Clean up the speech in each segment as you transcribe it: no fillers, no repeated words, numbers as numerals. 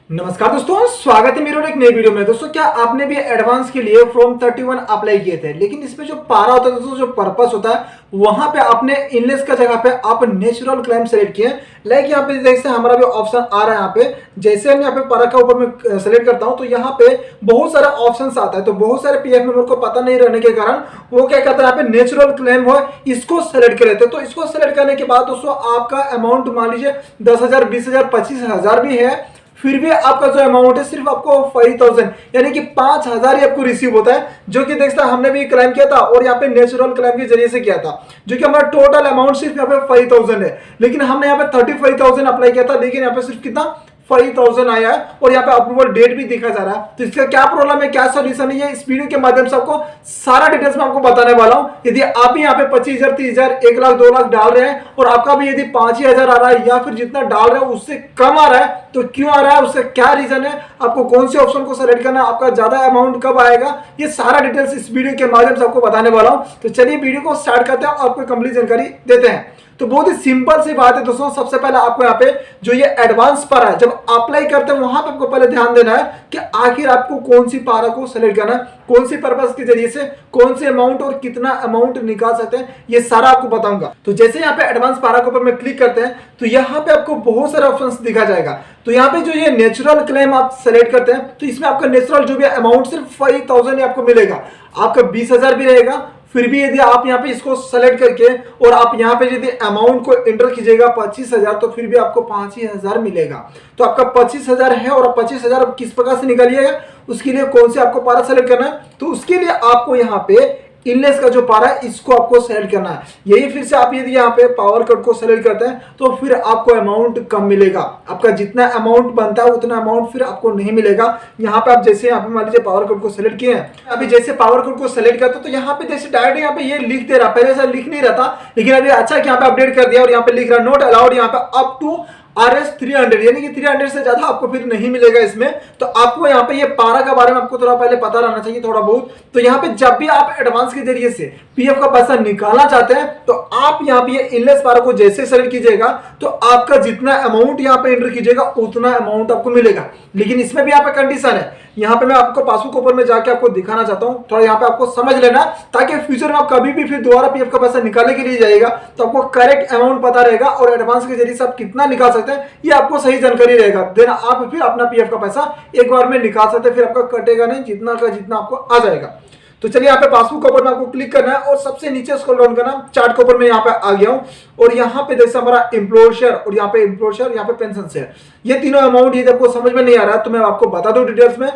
नमस्कार दोस्तों, स्वागत है मेरे और एक नई वीडियो में। दोस्तों, क्या आपने भी एडवांस के लिए फॉर्म 31 अप्लाई किए थे, लेकिन इसमें जो पारा होता है दोस्तों, जो पर्पस होता है, वहां पे आपने इनलेस का जगह पे आप नेचुरल क्लेम सेलेक्ट किए। लाइक यहाँ पे देखते हैं हमारा भी ऑप्शन आ रहा है। यहाँ पे जैसे हम यहाँ पे पारा का ऊपर में सेलेक्ट करता हूँ तो यहाँ पे बहुत सारे ऑप्शन आता है। तो बहुत सारे पीएफ मेंबर को पता नहीं रहने के कारण वो क्या कहते हैं, यहाँ पे नेचुरल क्लेम हो इसको सेलेक्ट कर लेते हैं। तो इसको सेलेक्ट करने के बाद दोस्तों आपका अमाउंट मान लीजिए 10,000, 20,000, 25,000 भी है, फिर भी आपका जो अमाउंट है सिर्फ आपको 5,000 यानी कि 5,000 ही आपको रिसीव होता है। जो कि देखता हमने भी क्लेम किया था और यहाँ पे नेचुरल क्लेम के जरिए से किया था, जो कि हमारा टोटल अमाउंट सिर्फ यहाँ पे 5,000 है। लेकिन हमने यहाँ पे 35,000 अप्लाई किया था, लेकिन यहाँ पे सिर्फ कितना 5,000 आया है और यहाँ पे अप्रूवल डेट भी दिखा जा रहा है। तो इसका क्या प्रॉब्लम है, क्या सोल्यूशन है, ये इस वीडियो के माध्यम से आपको सारा डिटेल्स में आपको बताने वाला हूँ। यदि आप भी यहाँ पे 25,000, 30,000, 1 लाख, 2 लाख डाल रहे हैं और आपका भी यदि 5,000 आ रहा है या फिर जितना डाल रहे हैं उससे कम आ रहा है, तो क्यों आ रहा है, उससे क्या रीजन है, आपको कौन से ऑप्शन को सेलेक्ट करना है, आपका ज्यादा अमाउंट कब आएगा, ये सारा डिटेल्स इस वीडियो के माध्यम से आपको बताने वाला हूँ। तो चलिए वीडियो को स्टार्ट करते हैं और आपको कंप्लीट जानकारी देते हैं। तो बहुत ही सिंपल सी बात है दोस्तों। सबसे पहले आपको यहाँ पे जो ये एडवांस पारा है, जब अप्लाई करते हैं वहां पे आपको पहले ध्यान देना है कि आखिर आपको कौन सी पारा को सेलेक्ट करना है, कौन सी पर्पस के जरिए से कौन से अमाउंट और कितना अमाउंट निकाल सकते हैं, ये सारा आपको बताऊंगा। तो जैसे यहाँ पे एडवांस पारा के ऊपर में क्लिक करते हैं तो यहाँ पे आपको बहुत सारे ऑप्शंस दिखा जाएगा। तो यहाँ पे जो ये नेचुरल क्लेम आप सेलेक्ट करते हैं तो इसमें आपका नेचुरल जो भी अमाउंट सिर्फ 5,000 ही आपको मिलेगा। आपका 20,000 भी रहेगा, फिर भी यदि आप यहाँ पे इसको सेलेक्ट करके और आप यहाँ पे यदि अमाउंट को एंटर कीजिएगा 25,000, तो फिर भी आपको 5,000 मिलेगा। तो आपका 25,000 है और 25,000 किस प्रकार से निकालिएगा, उसके लिए कौन से आपको पारा सेलेक्ट करना है, तो उसके लिए आपको यहाँ पे इनलेस का जो पारा है इसको आपको सेलेक्ट करना है। यही फिर से आप यदि यहाँ पे पावर कट को सेलेक्ट करते हैं तो फिर आपको अमाउंट कम मिलेगा। आपका जितना अमाउंट बनता है उतना अमाउंट फिर आपको नहीं मिलेगा। यहाँ पे आप जैसे यहाँ पे मान लीजिए पावर कट को सेलेक्ट किए हैं, अभी जैसे पावर कट को सेलेक्ट करते तो यहाँ पे जैसे डायरेक्ट यहाँ पे ये लिख दे रहा, पहले ऐसा लिख नहीं रहा था, लेकिन अभी अच्छा कि यहाँ पे अपडेट कर दिया और यहाँ पे लिख रहा नोट अलाउड यहाँ पे अप टू RS 300, यानी कि 300 से ज्यादा आपको फिर नहीं मिलेगा इसमें। तो आपको यहाँ पे ये पारा के बारे में आपको थोड़ा पहले पता रहना चाहिए, थोड़ा बहुत। तो यहाँ पे जब भी आप एडवांस के जरिए से पीएफ का पैसा निकालना चाहते हैं तो आप यहाँ पे ये इनलेस पारा को जैसे सेलेक्ट कीजिएगा तो आपका जितना अमाउंट यहाँ पे एंटर कीजिएगा उतना अमाउंट आपको मिलेगा। लेकिन इसमें भी यहाँ पे कंडीशन है। यहाँ पे मैं आपको पासबुक ऊपर में जाके आपको दिखाना चाहता हूँ, थोड़ा यहाँ पे आपको समझ लेना, ताकि फ्यूचर में आप कभी भी फिर दोबारा पीएफ का पैसा निकालने के लिए जाइएगा तो आपको करेक्ट अमाउंट पता रहेगा और एडवांस के जरिए से आप कितना निकाल सकते हैं ये आपको सही जानकारी रहेगा। देन आप फिर अपना पीएफ का पैसा एक बार में निकाल सकते हैं, फिर आपका कटेगा नहीं, जितना का जितना आपको आ जाएगा। तो चलिए यहाँ पे पासबुक के ऊपर में आपको क्लिक करना है और सबसे नीचे स्क्रॉल डाउन करना। चार्ट के ऊपर में यहाँ पे आ गया हूँ और यहाँ पे जैसे हमारा एम्प्लॉयर शेयर और यहाँ पे एम्प्लॉयर शेयर, यहाँ पे पेंशन शेयर, ये तीनों अमाउंट यदि आपको समझ में नहीं आ रहा तो मैं आपको बता दूं डिटेल्स में।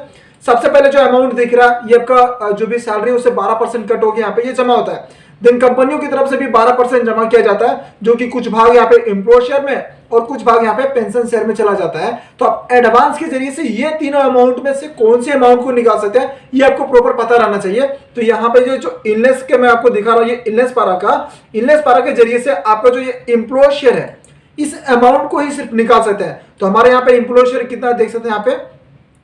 सबसे पहले जो अमाउंट दिख रहा है ये आपका जो भी सैलरी है उससे 12% कट होकर यहाँ पे ये जमा होता है। देन कंपनियों की तरफ से भी 12% जमा किया जाता है, जो कि कुछ भाग यहाँ पे एम्प्लॉयर शेयर में और कुछ भाग यहाँ पे पेंशन शेयर में चला जाता है। तो आप एडवांस के जरिए से ये तीनों अमाउंट में से कौन से अमाउंट को निकाल सकते हैं ये आपको प्रॉपर पता रहना चाहिए। तो यहाँ पे जो इनलेस के मैं आपको दिखा रहा हूँ, ये इनलेस पारा के जरिए से आपका जो ये एम्प्लॉयर शेयर है इस अमाउंट को ही सिर्फ निकाल सकते हैं। तो हमारे यहाँ पे एम्प्लॉयर शेयर कितना देख सकते हैं, यहाँ पे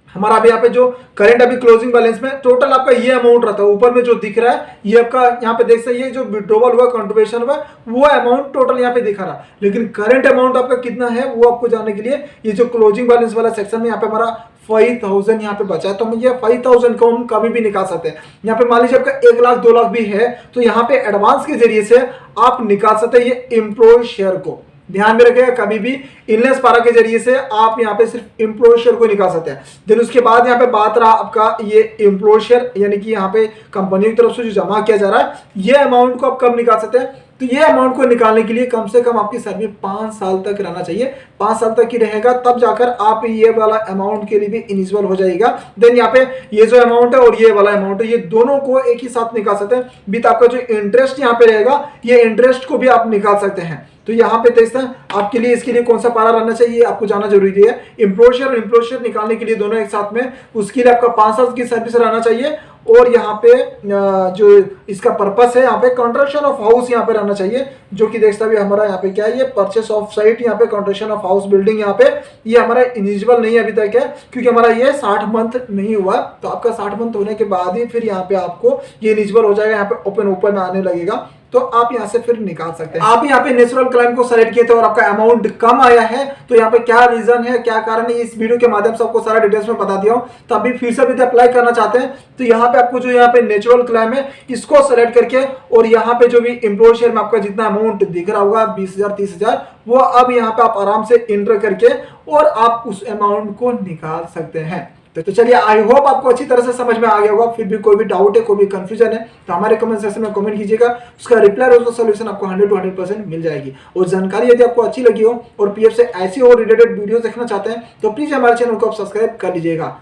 हमारा अभी यहाँ पे जो करंट अभी क्लोजिंग बैलेंस में टोटल आपका ये अमाउंट रहता है। ऊपर में जो दिख रहा है ये आपका यहाँ पे देख सकते हैं, ये जो विड्रॉवल हुआ, कंट्रीब्यूशन हुआ, वो अमाउंट टोटल यहाँ पे दिखा रहा है। लेकिन करंट अमाउंट आपका कितना है वो आपको जानने के लिए ये जो क्लोजिंग बैलेंस वाला सेक्शन में यहाँ पे हमारा 5,000 यहाँ पे बचा है। तो हम ये 5,000 को हम कभी भी निकाल सकते हैं। यहाँ पे मान लीजिए आपका 1 लाख, 2 लाख भी है तो यहाँ पे एडवांस के जरिए से आप निकाल सकते हैं ये एम्प्लॉय शेयर को। ध्यान में रखिएगा, कभी भी इनलेस पारा के जरिए से आप यहाँ पे सिर्फ एम्प्लॉय शेयर को निकाल सकते हैं। देन उसके बाद यहाँ पे बात रहा आपका ये एम्प्लॉय शेयर, यानी कि यहाँ पे कंपनी की तरफ से जो जमा किया जा रहा है ये अमाउंट को आप कब निकाल सकते हैं, तो ये अमाउंट को निकालने के लिए कम से कम आपकी सर्विस 5 साल तक रहना चाहिए। 5 साल तक ही रहेगा तब जाकर आप ये वाला अमाउंट के लिए भी इलिजिबल हो जाएगा। देन यहाँ पे ये जो अमाउंट है और ये वाला अमाउंट है ये दोनों को एक ही साथ निकाल सकते हैं। विद आपका जो इंटरेस्ट यहाँ पे रहेगा ये इंटरेस्ट को भी आप निकाल सकते हैं। तो यहाँ पे देखते हैं आपके लिए इसके लिए कौन सा पारा रहना चाहिए आपको जाना जरूरी है। एम्प्लॉयर शेयर और एम्प्लॉयर शेयर निकालने के लिए दोनों एक साथ में, उसके लिए आपका 5 साल की सर्विस रहना चाहिए। और यहाँ पे जो इसका पर्पस है यहाँ पे कंस्ट्रक्शन ऑफ हाउस यहाँ पे रहना चाहिए, जो कि देखता भी हमारा यहाँ पे क्या है, ये परचेस ऑफ साइट, यहाँ पे कंस्ट्रक्शन ऑफ हाउस बिल्डिंग, यहाँ पे ये हमारा इलिजिबल नहीं अभी तक है क्योंकि हमारा ये 60 मंथ नहीं हुआ। तो आपका 60 मंथ होने के बाद ही फिर यहाँ पे आपको ये इलिजिबल हो जाएगा, यहाँ पे ओपन में आने लगेगा। तो आप यहाँ से फिर निकाल सकते हैं। आप यहाँ पे नेचुरल क्लाइम को सेलेक्ट किए थे और आपका अमाउंट कम आया है, तो यहाँ पे क्या रीजन है, क्या कारण है, इस वीडियो के माध्यम से आपको सारा डिटेल्स में बता दिया हूँ। तो अभी फिर से यदि अप्लाई करना चाहते हैं तो यहाँ पे आपको जो यहाँ पे नेचुरल क्लाइम है इसको सेलेक्ट करके और यहाँ पे जो भी एम्प्लॉय शेयर में आपका जितना अमाउंट दिख रहा होगा 20,000 30,000, वो अब यहाँ पे आप आराम से इंटर करके और आप उस अमाउंट को निकाल सकते हैं। तो चलिए, आई होप आपको अच्छी तरह से समझ में आ गया होगा। फिर भी कोई भी डाउट है, कोई भी कंफ्यूजन है तो हमारे कमेंट सेक्शन में कमेंट कीजिएगा, उसका रिप्लाई और उसका सोल्यूशन आपको 100 to 100% मिल जाएगी। और जानकारी यदि आपको अच्छी लगी हो और पीएफ से ऐसी और रिलेटेड वीडियो देखना चाहते हैं तो प्लीज हमारे चैनल को आप सब्सक्राइब कर लीजिएगा।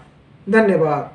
धन्यवाद।